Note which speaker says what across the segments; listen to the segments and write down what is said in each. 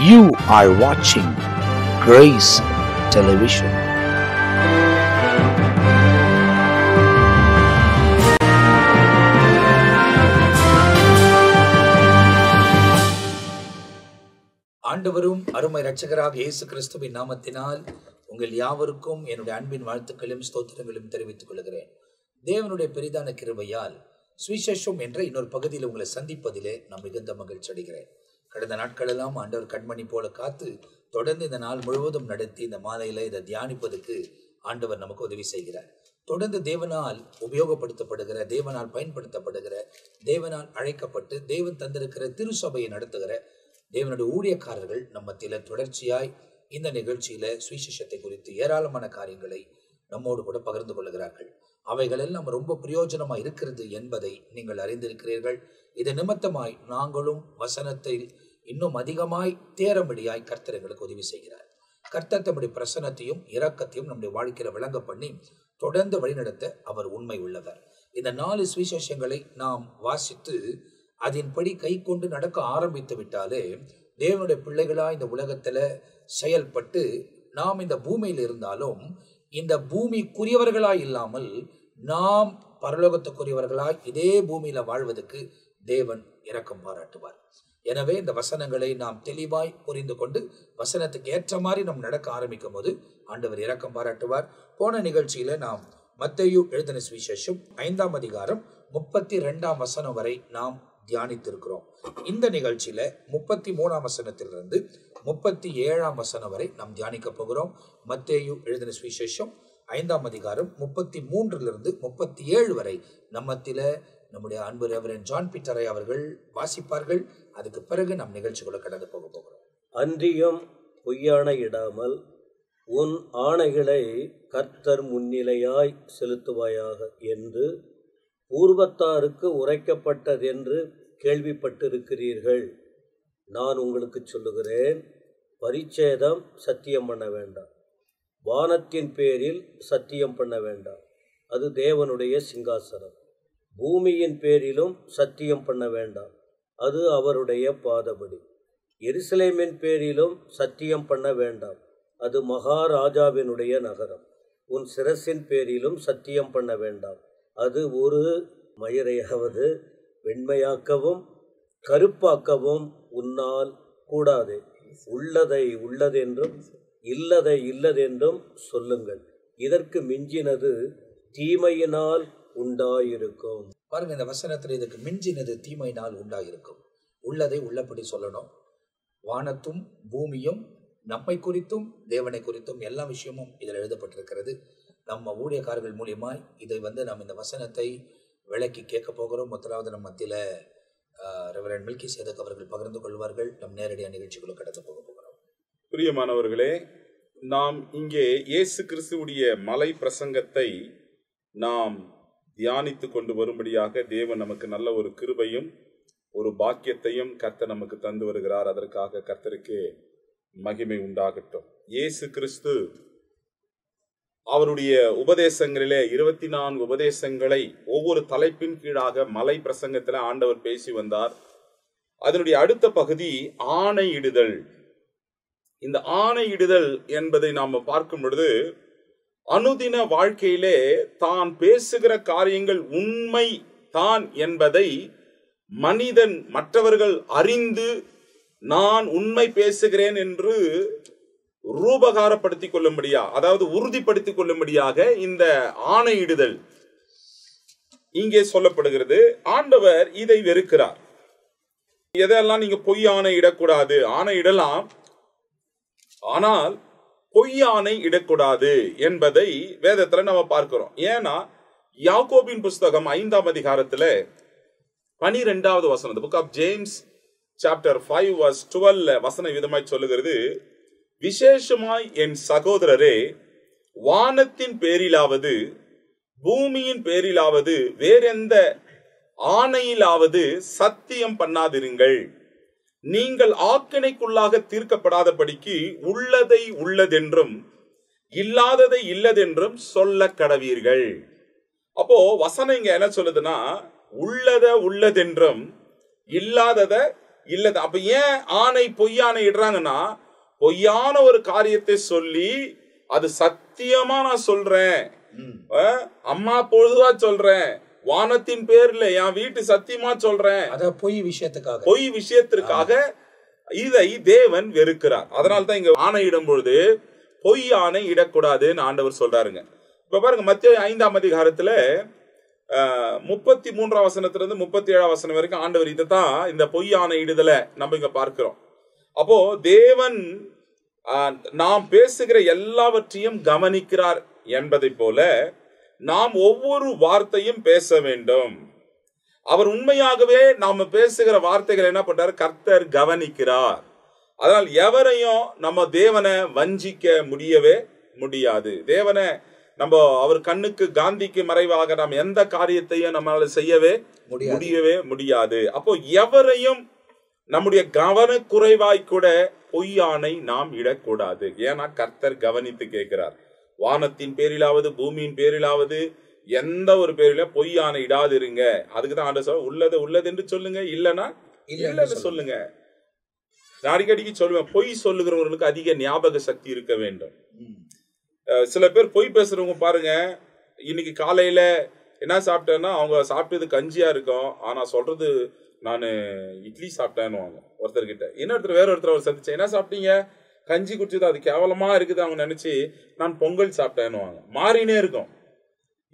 Speaker 1: You are watching Grace Television.
Speaker 2: ஆண்டவரும் அருமை இரட்சகராக இயேசு கிறிஸ்துவின் நாமத்தினால் உங்கள் யாவருக்கும் என்னுடைய அன்பின் வாழ்த்துக்களும் ஸ்தோத்திரங்களும் தெரிவித்துக் கொள்கிறேன். தேவனுடைய பெரிதான கிருபையால் சுவிசேஷம் என்ற இன்னொரு பகுதியில் உங்களை சந்திப்பதிலே நான் மிகுந்த மகிழ்ச்சி அடைகிறேன். கடந்த நாட்களெல்லாம் ஆண்டவர் கண்மணி போல காத்து தொடர்ந்து இந்த நாள் முழுவதும் நடத்தி இந்த மாலையில இதை தியானிப்பதற்கு ஆண்டவர் நமக்கு உதவி செய்கிறார். தொடர்ந்து தேவனால் உபயோகப்படுத்தப்படுகிற, தேவனால் பயன்படுத்தப்படுகிற, தேவனால் அழைக்கப்பட்டு தேவன் தந்திருக்கிற திருச்சபையை நடத்துகிற தேவனுடைய ஊழியக்காரர்கள் நம்ம தொடர்ச்சியாய் இந்த நிகழ்ச்சியில சுவிசேஷத்தை குறித்து ஏராளமான காரியங்களை நம்மோடு கூட பகிர்ந்து கொள்கிறார்கள். அவைகள் எல்லாம் ரொம்ப பிரயோஜனமா இருக்கிறது என்பதை நீங்கள் அறிந்திருக்கிறீர்கள். இது நிமித்தமாய் நாங்களும் வசனத்தில் இன்னும் அதிகமாய் தேரம்படியாய் கர்த்தர் எங்களுக்கு உதவி செய்கிறார். கர்த்தர் தம்முடைய பிரசன்னத்தையும் இரக்கத்தையும் நம்முடைய வாழ்க்கையில விளங்க பண்ணி தொடர்ந்து வழிநடத்த அவர் உண்மை உள்ளவர். இந்த 4 சுவிசேஷங்களை நாம் வாசித்து அதன்படி கை கொண்டு நடக்க ஆரம்பித்து விட்டாலே தேவனுடைய பிள்ளைகளா இந்த உலகத்துல செயல்பட்டு நாம் இந்த பூமியில் இருந்தாலும் இந்த பூமிக்குரியவர்களாய் இல்லாமல் நாம் பரலோகத்துக்குரியவர்களாய் இதே பூமியில வாழ்வதற்கு தேவன் இரக்கம் பாராட்டுவார். எனவே இந்த வசனங்களை நாம் தெளிவாய் புரிந்து கொண்டு வசனத்துக்கு ஏற்ற மாதிரி நாம் நடக்க ஆரம்பிக்கும் போது ஆண்டவர் இரக்கம் பாராட்டுவார். போன நிகழ்ச்சியில நாம் மத்தேயு எழுதின சுவிசேஷம் 5ஆம் அதிகாரம் 32ஆம் வசனம் வரை நாம் தியானித்திருக்கிறோம். இந்த நிகழ்ச்சியில 33ஆம் வசனத்திலிருந்து 37ஆம் வசனம் வரை நாம் தியானிக்க போகிறோம். மத்தேயு எழுதின சுவிசேஷம் 5ஆம் அதிகாரம் 33லிருந்து 37 வரை நம்முடைய அன்பு ரெவரண்ட் ஜான் பீட்டரை அவர்கள் வாசிப்பார்கள். அதுக்கு பிறகு நம் நிகழ்ச்சிகளை கடந்து போக போகிறோம்.
Speaker 3: அன்றியும் பொய்யானை இடாமல் உன் ஆணைகளை கர்த்தர் முன்னிலையாய் செலுத்துவாயாக என்று பூர்வத்தாருக்கு உரைக்கப்பட்டதென்று கேள்விப்பட்டிருக்கிறீர்கள். நான் உங்களுக்கு சொல்லுகிறேன், பரிச்சேதம் சத்தியம் பண்ண வேண்டாம், வானத்தின் பேரில் சத்தியம் பண்ண வேண்டாம், அது தேவனுடைய சிங்காசனம். பூமியின் பேரிலும் சத்தியம் பண்ண வேண்டாம், அது அவருடைய பாதபடி. எருசலேமின் பேரிலும் சத்தியம் பண்ண வேண்டாம், அது மகாராஜாவினுடைய நகரம். உன் சிரசின் பேரிலும் சத்தியம் பண்ண வேண்டாம், அது ஒரு மயிரையாவது வெண்மையாக்கவும் கருப்பாக்கவும் உன்னால் கூடாது. உள்ளதை உள்ளதென்றும் இல்லதை இல்லதென்றும் சொல்லுங்கள். இதற்கு மிஞ்சினது தீமையினால் உண்டாயிருக்கும்.
Speaker 2: பாருங்க, இந்த வசனத்தில் இதுக்கு மிஞ்சினது தீமையினால் உண்டாயிருக்கும். உள்ளதை உள்ளபடி சொல்லணும். வானத்தும் பூமியும் நம்மை குறித்தும் தேவனை குறித்தும் எல்லா விஷயமும் இதில் எழுதப்பட்டிருக்கிறது. நம்ம ஊழியக்காரர்கள் மூலியமாய் இதை நம்ம இந்த வசனத்தை விளக்கி கேட்க போகிறோம். முதலாவது நம்ம மத்தியில ரெவரண்ட் மில்கி சேதக் அவர்கள் பகிர்ந்து கொள்வார்கள். நம் நேரடியாக நிகழ்ச்சிக்குள்ள கடந்து போக போகிறோம்.
Speaker 4: பிரியமானவர்களே, நாம் இங்கே இயேசு கிறிஸ்துவுடைய மலை பிரசங்கத்தை நாம் தியானித்து கொண்டு வரும்படியாக தேவன் நமக்கு நல்ல ஒரு கிருபையும் ஒரு பாக்கியத்தையும் கர்த்தர் நமக்கு தந்து வருகிறார். அதற்காக கர்த்தருக்கு மகிமை உண்டாகட்டும். இயேசு கிறிஸ்து அவருடைய உபதேசங்களிலே 24 உபதேசங்களை ஒவ்வொரு தலைப்பின் கீழாக மலை பிரசங்கத்தில் ஆண்டவர் பேசி வந்தார். அதனுடைய அடுத்த பகுதி ஆணையிடுதல். இந்த ஆணையிடுதல் என்பதை நாம் பார்க்கும் பொழுது அனுதின வாழ்க்கையிலே தான் பேசுகிற காரியங்கள் உண்மை தான் என்பதை மனிதன் மற்றவர்கள் அறிந்து நான் உண்மை பேசுகிறேன் என்று ரூபகாரப்படுத்திக் கொள்ளும்படியா, அதாவது உறுதிப்படுத்திக் கொள்ளும்படியாக இந்த ஆணையிடுதல் இங்கே சொல்லப்படுகிறது. ஆண்டவர் இதை வெறுக்கிறார். எதெல்லாம் நீங்க பொய் ஆணை இடக்கூடாது, ஆணை இடலாம், ஆனால் பொய் ஆணை இடக்கூடாது என்பதை வேதத்துல நம்ம பார்க்கிறோம். ஏன்னா யாக்கோபின் புஸ்தகம் 5ஆம் அதிகாரத்துல 12வது வசனம், the book of James chapter 5 verse 12 வசன விதமாய் சொல்லுகிறது, விசேஷமாய் என் சகோதரரே, வானத்தின் பேரிலாவது பூமியின் பேரிலாவது வேறெந்த ஆணையிலாவது சத்தியம் பண்ணாதிருங்கள். நீங்கள் ஆக்கினைக்குள்ளாக தீர்க்கப்படாதபடிக்கு உள்ளதை உள்ளதென்றும் இல்லாததை இல்லதென்றும் சொல்ல கடவீர்கள். அப்போ வசனம் இங்க என்ன சொல்லுதுன்னா, உள்ளத உள்ளதென்றும் இல்லாதத இல்ல. அப்ப ஏன் ஆணை பொய்யானை இடுறாங்கன்னா, பொய்யான ஒரு காரியத்தை சொல்லி அது சத்தியமா நான் சொல்றேன், அம்மா பொழுதுவா சொல்றேன், வானத்தின் பேர்ல என் வீட்டு சத்தியமா சொல்றேன்,
Speaker 2: பொய்
Speaker 4: விஷயத்திற்காக இதை தேவன் வெறுக்கிறார். அதனால்தான் இங்க ஆணையிடும் பொழுது பொய் ஆணை இடக்கூடாதுன்னு ஆண்டவர் சொல்றாருங்க. இப்ப பாருங்க, மத்தேயு 5ஆம் அதிகாரத்துல 33ஆம் வசனத்திலிருந்து 37ஆம் வசனம் வரைக்கும் ஆண்டவர் இதைத்தான், இந்த பொய் ஆணை இடுதலை நம்ம இங்க பார்க்கிறோம். அப்போ தேவன் நாம் பேசுகிற எல்லாவற்றையும் கவனிக்கிறார் என்பதை போல நாம் ஒவ்வொரு வார்த்தையும் பேச வேண்டும். அவர் உண்மையாகவே நாம பேசுகிற வார்த்தைகள் என்ன பண்றாரு, கர்த்தர் கவனிக்கிறார். அதனால் எவரையும் நம்ம தேவனை வஞ்சிக்க முடியவே முடியாது. தேவனை நம்ம அவர் கண்ணுக்கு காந்திக்கு மறைவாக நாம் எந்த காரியத்தையும் நம்மளால செய்யவே முடியாது. அப்போ எவரையும் நம்முடைய கவனக்குறைவாய் கூட பொய்யானை நாம் இடக்கூடாது. ஏன்னா கர்த்தர் கவனித்து கேட்கிறார். வானத்தின் பேரிலாவது பூமியின் பேரிலாவது எந்த ஒரு பேரில பொய்யானை இடாதிருங்க. அதுக்குதான் ஆண்டவர் சொல்ல, உள்ளது உள்ளது என்று சொல்லுங்க, இல்லைன்னா இல்லைன்னு சொல்லுங்க. நான் அடிக்கடிக்கு சொல்லுவேன், பொய் சொல்லுகிறவர்களுக்கு அதிக ஞாபக சக்தி இருக்க வேண்டும். சில பேர் பொய் பேசுறவங்க பாருங்க, இன்னைக்கு காலையில என்ன சாப்பிட்டேன்னா அவங்க சாப்பிட்டது கஞ்சியா இருக்கும், ஆனா சொல்றது நான் இட்லி சாப்பிட்டேன்னு ஒருத்தர்கிட்ட. இன்னொருத்தர் வேற ஒருத்தர் அவர் சந்திச்சேன், என்ன சாப்பிட்டீங்க, கஞ்சி குடிச்சது அது கேவலமா இருக்குது அவங்க நினைச்சு நான் பொங்கல் சாப்பிட்டேன்னு மாறினே இருக்கும்.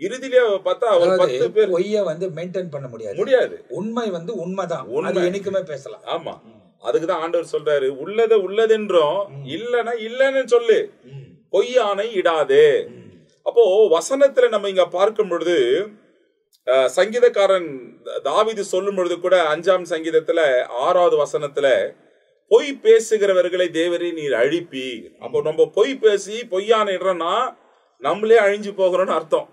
Speaker 4: இறுதியிலே பார்த்தா ஒரு 10 பேர்
Speaker 2: பொய்ய மெயின்டைன் பண்ண முடியாது. உண்மை உண்மைதான், அது என்னைக்குமே பேசலாம்.
Speaker 4: ஆமா, அதுக்குதான் ஆண்டவர் சொல்றாரு, உள்ளத உள்ளதென்றும் இல்லன்னா இல்லன்னு சொல்லு, பொய்யானை இடாதே. அப்போ வசனத்துல நம்ம இங்க பார்க்கும் பொழுது சங்கீதக்காரன் தாவீது சொல்லும் பொழுது கூட 5ஆம் சங்கீதத்துல 6வது வசனத்துல பொய் பேசுகிறவர்களை தேவரே நீர் அழிப்பீர். அப்போ நம்ம பொய் பேசி பொய்யான இடம்னா நம்மளே அழிஞ்சு போகிறோம்னு அர்த்தம்.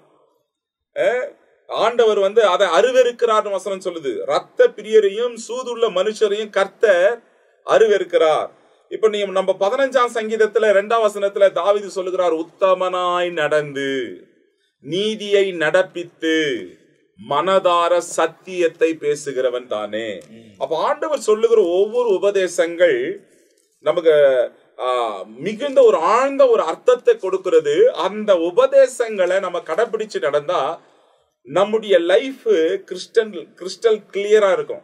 Speaker 4: ஆண்டவர் அதை அருவருக்கிறார் வசனம் சொல்லுது. ரத்த பிரியரையும் சூதுள்ள மனுஷரையும் கர்த்தர் அருவருக்கிறார். இப்ப நீ நம்ம 15ஆம் சங்கீதத்துல 2ஆம் வசனத்துல தாவீது சொல்லுகிறார், உத்தமனாய் நடந்து நீதியை நடப்பித்து மனதார சத்தியத்தை பேசுகிறவன் தானே. அப்ப ஆண்டவர் சொல்லுகிற ஒவ்வொரு உபதேசங்கள் நமக்கு மிகுந்த ஒரு ஆழ்ந்த ஒரு அர்த்தத்தை கொடுக்கிறது. அந்த உபதேசங்களை நம்ம கடைபிடிச்சு நடந்தா நம்முடைய லைஃப் கிறிஸ்டல் கிளியரா இருக்கும்.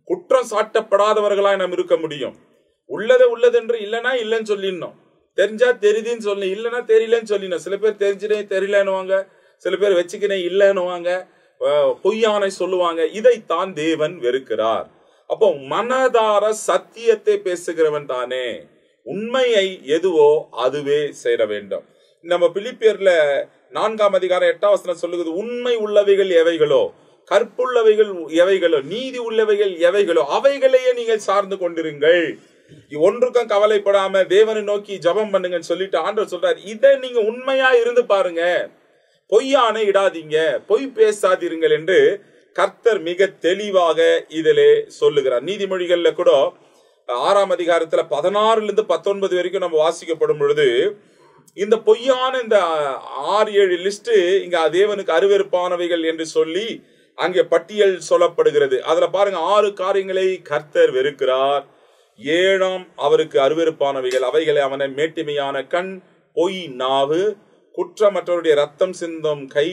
Speaker 4: குற்றம் சாட்டப்படாதவர்களாய் நம்ம இருக்க முடியும். உள்ளதை உள்ளதென்று இல்லைன்னா இல்லைன்னு சொல்லிடணும், தெரிஞ்சா தெரியுதுன்னு சொல்லி இல்லைன்னா தெரியலன்னு சொல்லிடணும். சில பேர் தெரிஞ்சுனே தெரியலன்னுவாங்க, சில பேர் வச்சுக்கினே இல்லைன்னுவாங்க, பொய்யானை சொல்லுவாங்க. இதைத்தான் தேவன் வெறுக்கிறார். அப்போ மனதார சத்தியத்தை பேசுகிறவன் தானே, உண்மையை எதுவோ அதுவே சேர வேண்டும். நம்ம பிலிப்பியர்ல 4ஆம் அதிகாரம் 8ஆம் வசனம் சொல்லுகிறது, உண்மை உள்ளவைகள் எவைகளோ, கற்புள்ளவைகள் எவைகளோ, நீதி உள்ளவைகள் எவைகளோ அவைகளையே நீங்கள் சார்ந்து கொண்டிருங்கள், ஒன்றுக்கும் கவலைப்படாம தேவனை நோக்கி ஜபம் பண்ணுங்கன்னு சொல்லிட்டு ஆண்டவர் சொல்றாரு. இதை நீங்க உண்மையா இருந்து பாருங்க, பொய்யானை இடாதீங்க, பொய் பேசாதீர்கள் என்று கர்த்தர் மிக தெளிவாக இதிலே சொல்லுகிறார். நீதிமொழிகள்ல கூட 6ஆம் அதிகாரத்துல 16லிருந்து 19 வரைக்கும் நம்ம வாசிக்கப்படும் பொழுது இந்த பொய்யான இந்த 6-7 லிஸ்ட் இங்க தேவனுக்கு அருவருப்பானவைகள் என்று சொல்லி அங்கே பட்டியல் சொல்லப்படுகிறது. அதுல பாருங்க, 6 காரியங்களை கர்த்தர் வெறுக்கிறார். 7ஆம் அவருக்கு அருவருப்பானவைகள், அவைகளை அவனை மேட்டிமையான கண், பொய் நாவு, குற்றமற்றவருடைய ரத்தம் சிந்தும் கை,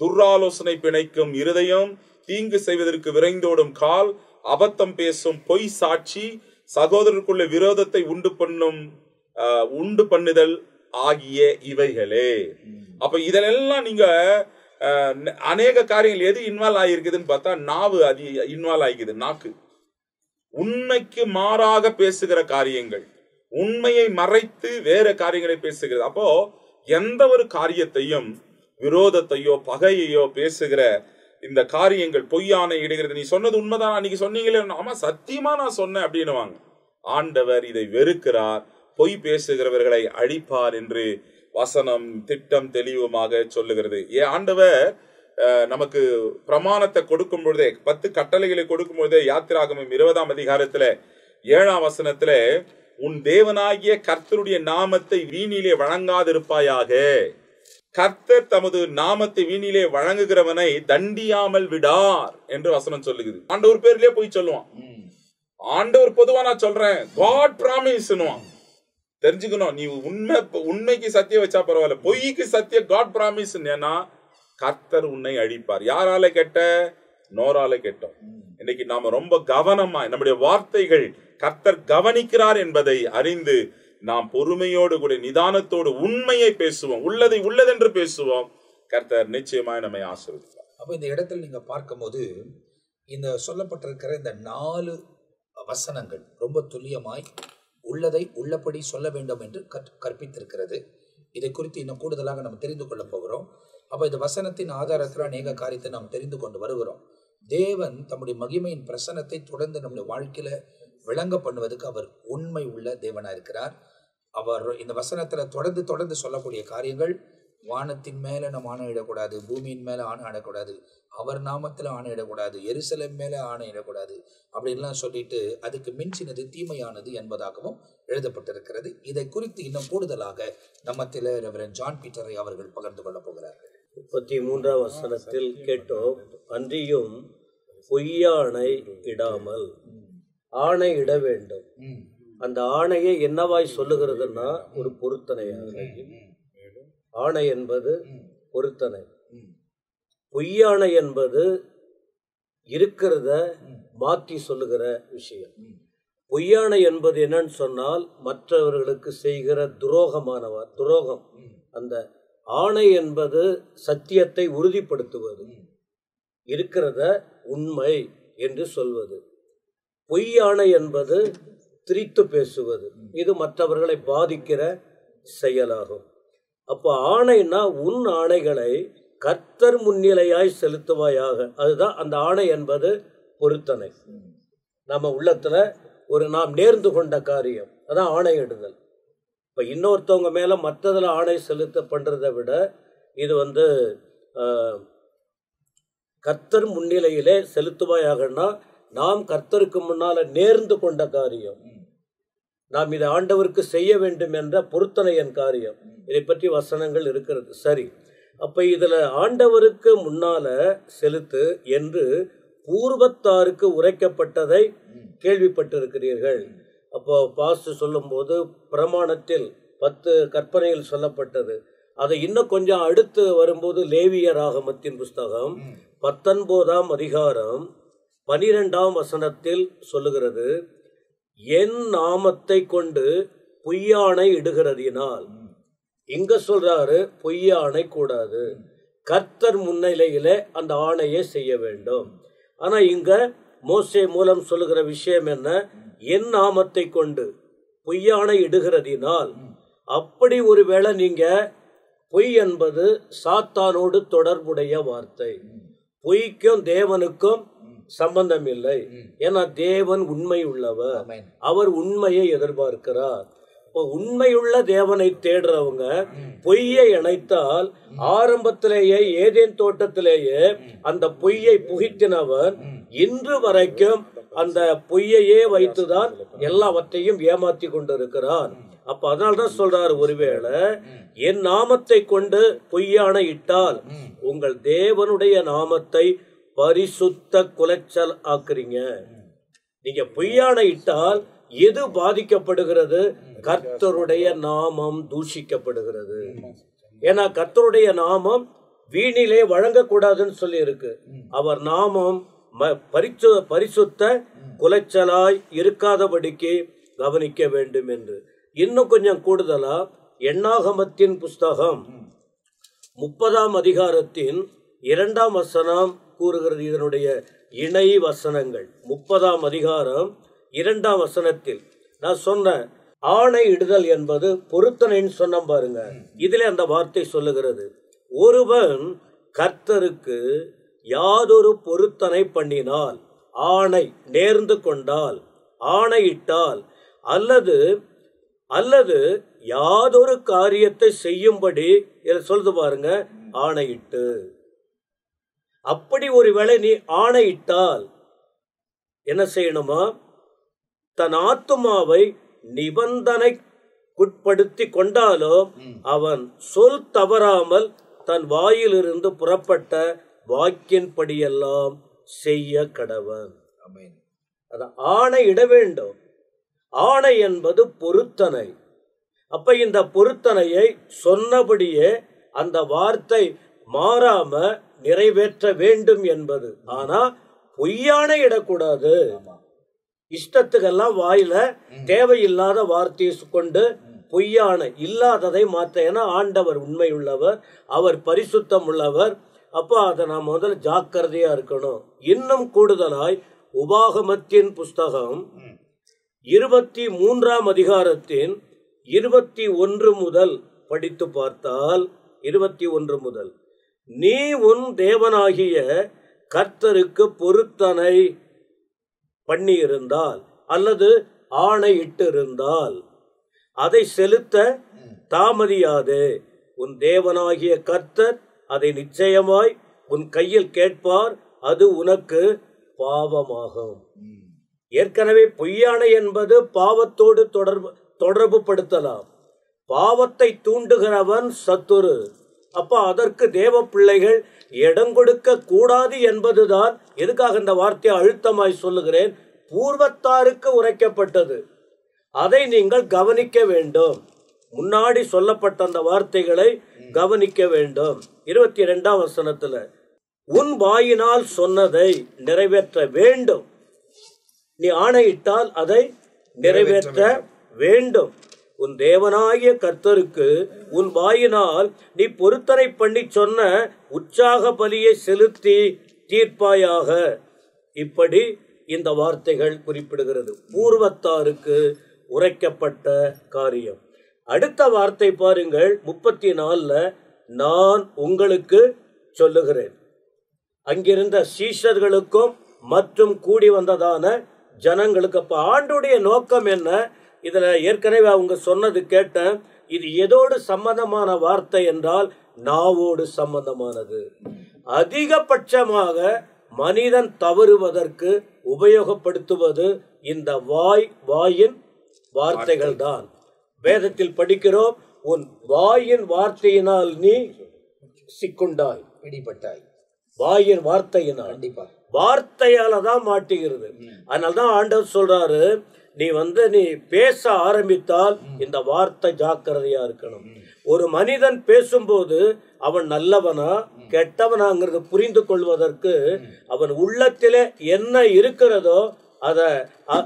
Speaker 4: துர்ராலோசனை பிணைக்கும் இருதயம், தீங்கு செய்வதற்கு விரைந்தோடும் கால், அபத்தம் பேசும் பொய் சாட்சி, சகோதரருக்குள்ள விரோதத்தை உண்டு பண்ணுதல் ஆகிய இவைகளே. அப்ப இதெல்லாம் நீங்க அநேக காரியங்கள் எது இன்வால்வ் ஆகிருக்குதுன்னு பார்த்தா நாவு அது இன்வால்வ் ஆகிக்குது. நாக்கு உண்மைக்கு மாறாக பேசுகிற காரியங்கள், உண்மையை மறைத்து வேற காரியங்களை பேசுகிறது. அப்போ எந்த ஒரு காரியத்தையும் விரோதத்தையோ பகையையோ பேசுகிற இந்த காரியங்கள் பொய்யானை இடுகிறது. நீ சொன்னது உண்மைதான், அன்னைக்கு சொன்னீங்களே, ஆமா சத்தியமா நான் சொன்னேன் அப்படின்னுவாங்க. ஆண்டவர் இதை வெறுக்கிறார், பொய் பேசுகிறவர்களை அழிப்பார் என்று வசனம் திட்டம் தெளிவுமாக சொல்லுகிறது. ஆண்டவர் நமக்கு பிரமாணத்தை கொடுக்கும் பொழுதே, 10 கட்டளைகளை கொடுக்கும் பொழுதே, யாத்திராகமம் 20ஆம் அதிகாரத்துல 7ஆம் வசனத்துல, உன் தேவனாகிய கர்த்தருடைய நாமத்தை வீணிலே வழங்காதிருப்பாயாக, கர்த்தர் தமது நாமத்தை வீணிலே வழங்குகிறவனை தண்டியாமல் விடார் என்று வசனம் சொல்லுகிறது. ஆண்டவர் பேர்லயே போய் சொல்லுவான், ஆண்டவர் பொதுவா நான் சொல்றேன், God promise தெரிஞ்சுக்கணும். நீ உண்மைக்கு சத்தியம் வச்சா பரவாயில்ல, பொய்க்கு சத்திய God promise. ஏன்னா கர்த்தர் உன்னை அழிப்பார். யாரால கெட்ட? நோரால கெட்டோம். இன்னைக்கு நாம ரொம்ப கவனமா நம்முடைய வார்த்தைகள் கர்த்தர் கவனிக்கிறார் என்பதை அறிந்து நாம் பொறுமையோடு கூட நிதானத்தோடு உண்மையை பேசுவோம், உள்ளதை உள்ளதென்று பேசுவோம். கர்த்தர் நிச்சயமாய் நம்மை ஆசீர்வதிப்பார்.
Speaker 2: அப்ப இந்த இடத்துல நீங்க பார்க்கும்போது இந்த சொல்லப்பட்டிருக்கிற இந்த 4 வசனங்கள் ரொம்ப துல்லியமாய் உள்ளதை உள்ளபடி சொல்ல வேண்டும் என்று கற்பித்திருக்கிறது. இதை குறித்து இன்னும் கூடுதலாக நம்ம தெரிந்து கொள்ள போகிறோம். அப்ப இந்த வசனத்தின் ஆதாரத்தில் அநேக காரியத்தை நாம் தெரிந்து கொண்டு வருகிறோம். தேவன் தம்முடைய மகிமையின் பிரசன்னத்தை தொடர்ந்து நம்முடைய வாழ்க்கையில விளங்க பண்ணுவதற்கு அவர் உண்மை உள்ள தேவனா இருக்கிறார். அவர் இந்த வசனத்துல தொடர்ந்து சொல்லக்கூடிய காரியங்கள், வானத்தின் மேல நம்ம ஆணையிடக்கூடாது, பூமியின் மேல ஆணையிடக்கூடாது, அவர் நாமத்துல ஆணையிடக்கூடாது, எருசலேம் மேல ஆணையிடக்கூடாது அப்படின்லாம் சொல்லிட்டு அதுக்கு மிஞ்சினது தீமையானது என்பதாகவும் எழுதப்பட்டிருக்கிறது. இதை குறித்து இன்னும் கூடுதலாக நம்மத்தில ரெவரண்ட் ஜான் பீட்டரை அவர்கள் பகிர்ந்து கொள்ள போகிறார்கள்.
Speaker 3: 33ஆம் வசனத்தில் கேட்டோம், அன்றியும் பொய்யாணை இடாமல் ஆணை இட வேண்டும். அந்த ஆணையை என்னவாய் சொல்லுகிறதுன்னா ஒரு பொருத்தனையாக. ஆணை என்பது பொருத்தனை, பொய்யாணை என்பது இருக்கிறத மாற்றி சொல்லுகிற விஷயம். பொய்யாணை என்பது என்னன்னு சொன்னால் மற்றவர்களுக்கு செய்கிற துரோகம். அந்த ஆணை என்பது சத்தியத்தை உறுதிப்படுத்துவது, இருக்கிறத உண்மை என்று சொல்வது. பொய்யாணை என்பது திரித்து பேசுவது, இது மற்றவர்களை பாதிக்கிற செயலாகும். அப்போ ஆணைனா உன் ஆணைகளை கர்த்தர் முன்னிலையாய் செலுத்துவாயாக. அதுதான் அந்த ஆணை என்பது பொருத்தனை. நம்ம உள்ளத்துல நாம் நேர்ந்து கொண்ட காரியம், அதான் ஆணையிடுதல். இப்போ இன்னொருத்தவங்க மேல மற்றதில் ஆணை செலுத்த பண்றதை விட இது கர்த்தர் முன்னிலையிலே செலுத்துவாயாகனா நாம் கர்த்தருக்கு முன்னால நேர்ந்து கொண்ட காரியம், நாம் இதை ஆண்டவருக்கு செய்ய வேண்டும் என்ற பொருத்தனையின் காரியம். இதை பற்றி வசனங்கள் இருக்கிறது. சரி, அப்ப இதுல ஆண்டவருக்கு முன்னால செலுத்து என்று பூர்வத்தாருக்கு உரைக்கப்பட்டதை கேள்விப்பட்டிருக்கிறீர்கள். அப்போ பாஸ்டர் சொல்லும் போது பிரமாணத்தில் 10 கற்பனைகள் சொல்லப்பட்டது. அதை இன்னும் கொஞ்சம் அடுத்து வரும்போது லேவியர் ஆகமத்தின் புஸ்தகம் 19ஆம் அதிகாரம் 12ஆம் வசனத்தில் சொல்லுகிறது, என் நாமத்தை கொண்டு பொய்யாணை இடுகிறதினால். இங்க சொல்றாரு பொய்யாணை கூடாது, கர்த்தர் முன்னிலையில அந்த ஆணையை செய்ய வேண்டும். ஆனா இங்க மோசே மூலம் சொல்லுகிற விஷயம் என்ன? என் நாமத்தை கொண்டு பொய்யாணை இடுகிறதினால். அப்படி ஒருவேளை நீங்க, பொய் என்பது சாத்தானோடு தொடர்புடைய வார்த்தை. பொய்க்கும் தேவனுக்கும் சம்பந்தம் இல்லை. ஏன்னா தேவன் உண்மை உள்ளவர், அவர் உண்மையை எதிர்பார்க்கிறார். உண்மையுள்ள தேவனை தேடுறவங்க பொய்யை இணைத்தால், ஆரம்பத்திலேயே ஏதேன் தோட்டத்திலேயே அந்த பொய்யை புகித்தினவர் இன்று வரைக்கும் அந்த பொய்யையே வைத்துதான் எல்லாவற்றையும் ஏமாற்றி கொண்டிருக்கிறார். அப்ப அதனால்தான் சொல்றாரு, ஒருவேளை என் நாமத்தை கொண்டு பொய்யாணை இட்டால் உங்கள் தேவனுடைய நாமத்தை பரிசுத்த குலைச்சல் ஆக்குறீங்க. நீங்க பொய்யாணை இட்டால் எது பாதிக்கப்படுகிறது? கர்த்தருடைய நாமம் தூஷிக்கப்படுகிறது. ஏன்னா கர்த்தருடைய நாமம் வீணிலே வழங்கக்கூடாதுன்னு சொல்லி இருக்கு. அவர் நாமம் பரிசுத்த குலைச்சலாய் இருக்காதபடிக்கு கவனிக்க வேண்டும் என்று. இன்னும் கொஞ்சம் கூடுதலா எண்ணாகமத்தின் புஸ்தகம் 30ஆம் அதிகாரத்தின் 2ஆம் வசனம் கூறுகிறது. இதனுடைய இணை வசனங்கள் 30ஆம் அதிகாரம் 2ஆம் வசனத்தில் நான் சொன்ன ஆணை இடுதல் என்பது பொருத்தனைன்னு சொன்ன பாருங்க. இதுல அந்த வார்த்தை சொல்லுகிறது, ஒருவன் கர்த்தருக்கு யாதொரு பொருத்தனை பண்ணினால், ஆணை நேர்ந்து கொண்டால், ஆணையிட்டால், அல்லது யாதொரு காரியத்தை செய்யும்படி சொல்லுது பாருங்க, ஆணையிட்டு. அப்படி ஒருவேளை நீ ஆணையிட்டால் என்ன செய்யணுமா? தன் ஆத்துமாவை நிபந்தனைக்குட்படுத்தி கொண்டாலோ அவன் சொல் தவறாமல் தன் வாயிலிருந்து புறப்பட்ட வாக்கின்படியெல்லாம் செய்ய கடவன். அதான் ஆணை இட வேண்டும். ஆணை என்பது பொருத்தனை. அப்ப இந்த பொருத்தனையை சொன்னபடியே அந்த வார்த்தை மாறாம நிறைவேற்ற வேண்டும் என்பது. ஆனா பொய்யானை இடக்கூடாது. இஷ்டத்துக்கெல்லாம் வாயில தேவையில்லாத வார்த்தையை கொண்டு பொய்யான இல்லாததை மாற்ற. ஏன்னா ஆண்டவர் உண்மை உள்ளவர், அவர் பரிசுத்தம் உள்ளவர். அப்ப அதை நாம் முதல்ல ஜாக்கிரதையா இருக்கணும். இன்னும் கூடுதலாய் உபாகமத்தின் புஸ்தகம் 23ஆம் அதிகாரத்தின் 21 முதல் படித்து பார்த்தால், 21 முதல், நீ உன் தேவனாகிய கர்த்தருக்கு பொருத்தனை பண்ணியிருந்தால் அல்லது ஆணையிட்டிருந்தால் அதை செலுத்த தாமதியாதே. உன் தேவனாகிய கர்த்தர் அதை நிச்சயமாய் உன் கையில் கேட்பார், அது உனக்கு பாவமாகும். ஏற்கனவே பொய்யானை என்பது பாவத்தோடு தொடர்பு படுத்தலாம். பாவத்தை தூண்டுகிறவன் சத்துரு. அப்ப அதற்கு தேவ பிள்ளைகள் இடம் கொடுக்க கூடாது என்பதுதான். எதுக்காக இந்த வார்த்தையை அழுத்தமாய் சொல்லுகிறேன்? பூர்வத்தாருக்கு உரைக்கப்பட்டது. அதை நீங்கள் கவனிக்க வேண்டும். முன்னாடி சொல்லப்பட்ட அந்த வார்த்தைகளை கவனிக்க வேண்டும். 22ஆம் வசனத்துல உன் வாயினால் சொன்னதை நிறைவேற்ற வேண்டும். நீ ஆணையிட்டால் அதை நிறைவேற்ற வேண்டும். உன் தேவனாகிய கர்த்தருக்கு உன் வாயினால் நீ பொருத்தனை பண்ணி சொன்ன உற்சாக பலியை செலுத்தி தீர்ப்பாயாக. இப்படி இந்த வார்த்தைகள் குறிப்பிடுகிறது. பூர்வத்தாருக்கு உரைக்கப்பட்ட காரியம். அடுத்த வார்த்தை பாருங்கள், 34ல நான் உங்களுக்கு சொல்லுகிறேன். அங்கிருந்த சீஷர்களுக்கும் மற்றும் கூடி வந்ததான ஜனங்களுக்கு. அப்ப ஆண்டுடைய நோக்கம் என்ன? இதுல ஏற்கனவே அவங்க சொன்னது கேட்டேன். இது எதோடு சம்பந்தமான வார்த்தை என்றால் நாவோடு சம்பந்தமானது. அதிகபட்சமாக மனிதன் தவறுவதற்கு உபயோகப்படுத்துவது இந்த வாயின் வார்த்தைகள் தான். வேதத்தில் படிக்கிறோம், உன் வாயின் வார்த்தையினால் நீ சிக்குண்டாய், பிடிபட்டாய். வாயின் வார்த்தையினால், வார்த்தையால தான் மாட்டுகிறது. அதனால்தான் ஆண்டவர் சொல்றாரு, நீ பேச ஆரம்பித்தால் இந்த வார்த்தை ஜாக்கிரதையா இருக்கணும். ஒரு மனிதன் பேசும்போது அவன் நல்லவனா கெட்டவனாங்கிறது புரிந்து கொள்வதற்கு அவன் உள்ளத்திலே என்ன இருக்கிறதோ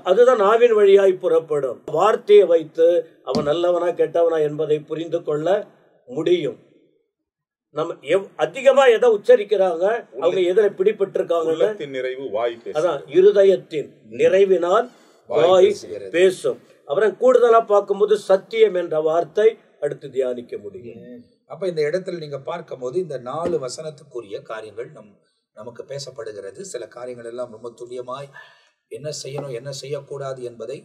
Speaker 3: அதுதான் நாவின் வழியாய் புறப்படும். வார்த்தையை வைத்து அவன் நல்லவனா கெட்டவனா என்பதை புரிந்து கொள்ள முடியும். நம்ம அதிகமா எதை உச்சரிக்கிறாங்க, அவங்க எதிர பிடிபட்டிருக்காங்க.
Speaker 4: நிறைவு வாய் பேசும்.
Speaker 3: அதான் இருதயத்தின் நிறைவினால் வாய் பேசும். அப்புறம் கூடுதலா பார்க்கும்போது சத்தியம் என்ற வார்த்தை அடுத்து தியானிக்க முடியும்.
Speaker 2: அப்ப இந்த இடத்துல நீங்க பார்க்கும் போது இந்த 4 வசனத்துக்குரிய காரியங்கள் நமக்கு பேசப்படுகிறது. சில காரியங்கள் எல்லாம் ரொம்ப துல்லியமாய் என்ன செய்யணும் என்ன செய்யக்கூடாது என்பதை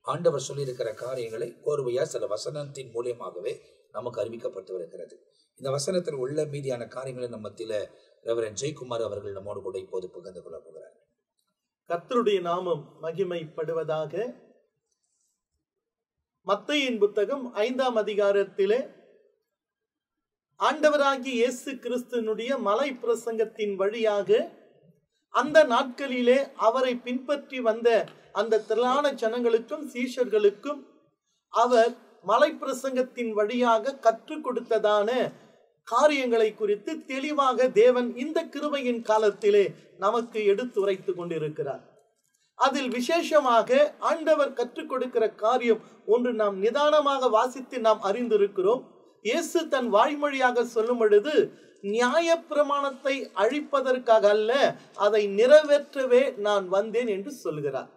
Speaker 2: ஆண்டவர் சொல்லியிருக்கிற காரியங்களை கோர்வையா சில வசனத்தின் மூலியமாகவே நமக்கு அறிவிக்கப்பட்டு வருகிறது. இந்த வசனத்தில் உள்ள மீதியான காரியங்களை நம்ம மத்தியில ரெவரண்ட் ஜெயக்குமார் அவர்கள் நம்மோடு கூட இப்போது பகிர்ந்து கொள்ள போகிறார்.
Speaker 5: கர்த்தருடைய நாமம் மகிமைப்படுவதாக. மத்தேயின் புத்தகம் 5ஆம் அதிகாரத்திலே ஆண்டவராகிய இயேசு கிறிஸ்துவினுடைய மலை பிரசங்கத்தின் வழியாக அந்த நாட்களிலே அவரை பின்பற்றி வந்த அந்த திரளான ஜனங்களுக்கும் சீஷர்களுக்கும் அவர் மலை பிரசங்கத்தின் வழியாக கற்றுக் கொடுத்ததான காரியங்களை குறித்து தெளிவாக தேவன் இந்த கிருபையின் காலத்திலே நமக்கு எடுத்துரைத்து கொண்டிருக்கிறார். அதில் விசேஷமாக ஆண்டவர் கற்றுக் கொடுக்கிற காரியம் ஒன்று நாம் நிதானமாக வாசித்து நாம் அறிந்திருக்கிறோம். இயேசு தன் வாய்மொழியாக சொல்லும் பொழுது, நியாய பிரமாணத்தை அழிப்பதற்காக அல்ல, அதை நிறைவேற்றவே நான் வந்தேன் என்று சொல்கிறார்.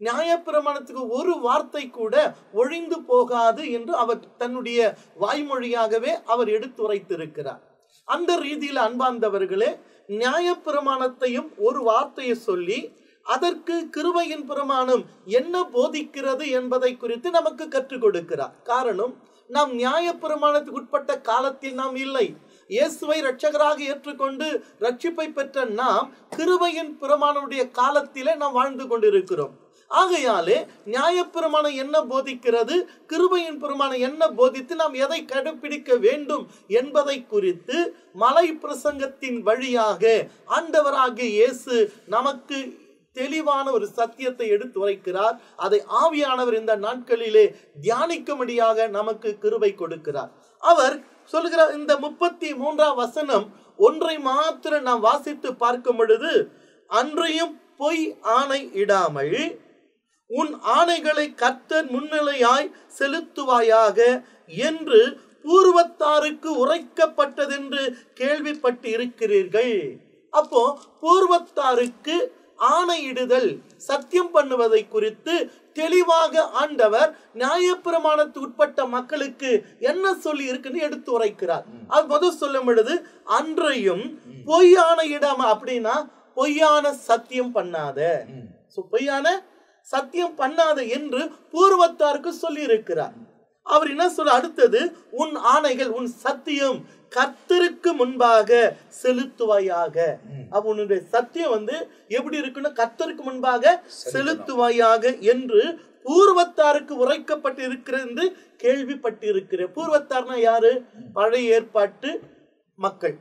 Speaker 5: நியாய பிரமாணத்துக்கு ஒரு வார்த்தை கூட ஒழிந்து போகாது என்று அவர் தன்னுடைய வாய்மொழியாகவே அவர் எடுத்துரைத்திருக்கிறார். அந்த ரீதியில் அன்பார்ந்தவர்களே, நியாய பிரமாணத்தையும் ஒரு வார்த்தையை சொல்லி அதற்கு கிருபையின் பிரமாணம் என்ன போதிக்கிறது என்பதை குறித்து நமக்கு கற்றுக் கொடுக்கிறார். காரணம், நாம் நியாய பிரமாணத்துக்கு உட்பட்ட காலத்தில் நாம் இல்லை. இயேசுவை இரட்சகராக ஏற்றுக்கொண்டு ரட்சிப்பை பெற்ற நாம் கிருபையின் பிரமாணனுடைய காலத்திலே நாம் வாழ்ந்து கொண்டிருக்கிறோம். ஆகையாலே நியாயப்பிரமாணம் என்ன போதிக்கிறது, கிருபையின் பிரமாணம் என்ன போதித்து நாம் எதை கடைபிடிக்க வேண்டும் என்பதை குறித்து மலை பிரசங்கத்தின் வழியாக ஆண்டவராகிய இயேசு நமக்கு தெளிவான ஒரு சத்தியத்தை எடுத்து உரைக்கிறார். அதை ஆவியானவர் இந்த நாட்களிலே தியானிக்கும்படியாக நமக்கு கிருபை கொடுக்கிறார். அவர் சொல்லுகிறார், இந்த 33ஆம் வசனம் ஒன்றை மாத்திரம் நாம் வாசித்து பார்க்கும் பொழுது, அன்றையும் பொய் ஆணை இடாமல் உன் ஆணைகளை கர்த்தர் முன்னிலையாய் செலுத்துவாயாக என்று பூர்வத்தாருக்கு உரைக்கப்பட்டதென்று கேள்விப்பட்டு இருக்கிறீர்கள். அப்போ பூர்வத்தாருக்கு ஆணையிடுதல், சத்தியம் பண்ணுவதை குறித்து தெளிவாக ஆண்டவர் நியாயப்பிரமாணத்துக்கு உட்பட்ட மக்களுக்கு என்ன சொல்லி இருக்குன்னு எடுத்து உரைக்கிறார். அது முதல் சொல்லும் பொழுது, அன்றையும் பொய் ஆணையிடாம, அப்படின்னா பொய்யான சத்தியம் பண்ணாத, பொய்யான சத்தியம் பண்ணாத என்று பூர்வத்தாருக்கு சொல்லி இருக்கிறார். அவர் என்ன சொல்ல, அடுத்தது உன் ஆணைகள், உன் சத்தியம் கர்த்தருக்கு முன்பாக செலுத்துவாயாக. அவனுடைய சத்தியம் எப்படி இருக்குன்னு, கர்த்தருக்கு முன்பாக செலுத்துவாயாக என்று பூர்வத்தாருக்கு உரைக்கப்பட்டு இருக்கிறது என்று கேள்விப்பட்டிருக்கிற. பூர்வத்தார்னா யாரு? பழைய ஏற்பாட்டு மக்கள்,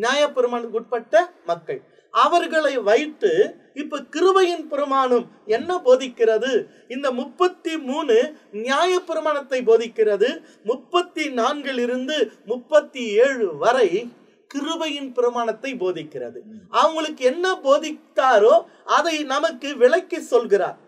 Speaker 5: நியாயப்பிரமாணத்துக்கு உட்பட்ட மக்கள். அவர்களை வைத்து இப்ப கிருபையின் பிரமாணம் என்ன போதிக்கிறது? இந்த 33 நியாயப்பிரமாணத்தை போதிக்கிறது. 34 இருந்து 37 வரை கிருபையின் பிரமாணத்தை போதிக்கிறது. அவங்களுக்கு என்ன போதித்தாரோ அதை நமக்கு விளக்கி சொல்கிறார்.